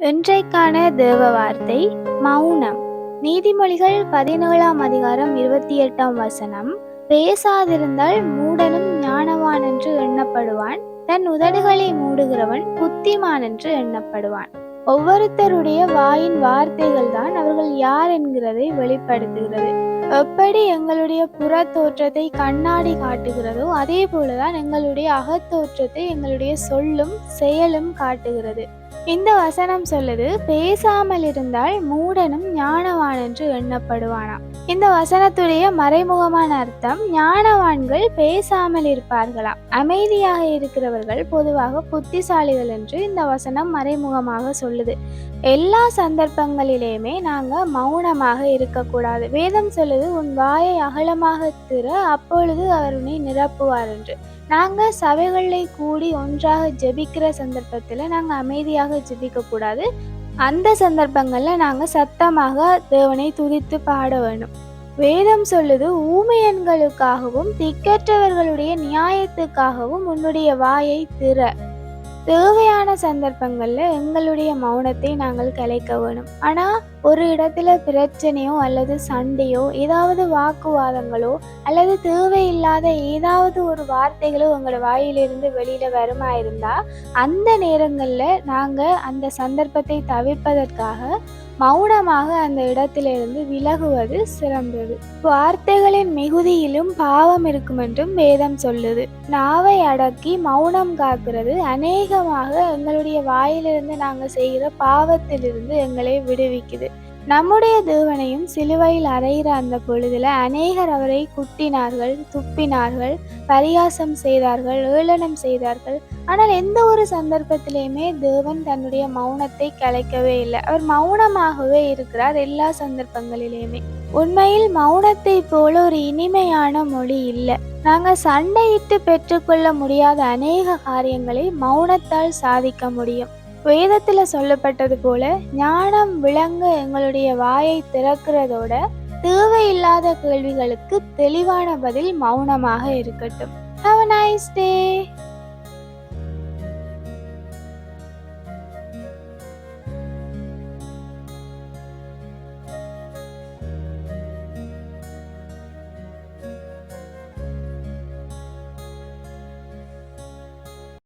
இன்றைக்கான தேவ வார்த்தை மௌனம். நீதிமொழிகள் 17ஆம் அதிகாரம் 28ஆம் வசனம். பேசாதிருந்தால் மூடனும் ஞானவான் என்று எண்ணப்படுவான், தன் உதடுகளை மூடுகிறவன் புத்திமான் என்று எண்ணப்படுவான். ஒவ்வொருத்தருடைய வாயின் வார்த்தைகள் தான் அவர்கள் யார் என்கிறதை வெளிப்படுத்துகிறது. எப்படி எங்களுடைய புற தோற்றத்தை கண்ணாடி காட்டுகிறதோ அதே போலதான் எங்களுடைய அகத்தோற்றத்தை எங்களுடைய சொல்லும் செயலும் காட்டுகிறது. இந்த வசனம் சொல்லுது, பேசாமல் இருந்தால் மூடனும் ஞானவான் என்று எண்ணப்படுவானாம். இந்த வசனத்துடைய மறைமுகமான அர்த்தம், ஞானவான்கள் பேசாமல் இருப்பார்களாம். அமைதியாக இருக்கிறவர்கள் பொதுவாக புத்திசாலிகள் என்று இந்த வசனம் மறைமுகமாக சொல்லுது. எல்லா சந்தர்ப்பங்களிலேயுமே நாங்க மௌனமாக இருக்கக்கூடாது. வேதம் சொல்லுது, உன் வாயை அகலமாக திற, அப்பொழுது அவர் உன்னை நிரப்புவார் என்று. நாங்கள் சபைகளில் கூடி ஒன்றாக ஜெபிக்கிற சந்தர்ப்பத்தில் நாங்கள் அமைதியாக ஜெபிக்கக்கூடாது. அந்த சந்தர்ப்பங்களில் நாங்கள் சத்தமாக தேவனை துதித்து பாட வேண்டும். வேதம் சொல்லுது, ஊமையன்களுக்காகவும் திக்கற்றவர்களுடைய நியாயத்துக்காகவும் உன்னுடைய வாயை திற. தேவையான சந்தர்ப்பங்களில் எங்களுடைய மௌனத்தை நாங்கள் கலைக்க வேணும். ஆனால் ஒரு இடத்துல பிரச்சனையோ அல்லது சண்டையோ ஏதாவது வாக்குவாதங்களோ அல்லது தேவையில்லாத ஏதாவது ஒரு வார்த்தைகளோ எங்களோட வாயிலிருந்து வெளியில் வருமா இருந்தால் அந்த நேரங்களில் நாங்கள் அந்த சந்தர்ப்பத்தை தவிர்ப்பதற்காக மௌனமாக அந்த இடத்திலிருந்து விலகுவது சிறந்தது. வார்த்தைகளின் மிகுதியிலும் பாவம் இருக்கும் என்றும் வேதம் சொல்லுது. நாவை அடக்கி மௌனம் காக்கிறது அநேகமாக எங்களுடைய வாயிலிருந்து நாங்கள் செய்கிற பாவத்திலிருந்து எங்களை விடுவிக்குது. நம்முடைய தேவனையும் சிலுவையில் அறைகிற அந்த பொழுதுல அநேகர் அவரை குட்டினார்கள், துப்பினார்கள், பரியாசம் செய்தார்கள், ஏளனம் செய்தார்கள். ஆனால் எந்த ஒரு சந்தர்ப்பத்திலையுமே தேவன் தன்னுடைய மௌனத்தை கலைக்கவே இல்லை. அவர் மௌனமாகவே இருக்கிறார் எல்லா சந்தர்ப்பங்களிலேயுமே. உண்மையில் மௌனத்தை போல ஒரு இனிமையான மொழி இல்லை. நாங்கள் சண்டையிட்டு பெற்றுக்கொள்ள முடியாத அநேக காரியங்களை மௌனத்தால் சாதிக்க முடியும். வேதத்தில் சொல்லப்பட்டது போல ஞானம் விளங்க எங்களுடைய வாயை திறக்கிறதோட தேவையில்லாத கேள்விகளுக்கு தெளிவான பதில் மௌனமாக இருக்கட்டும். Have a nice day.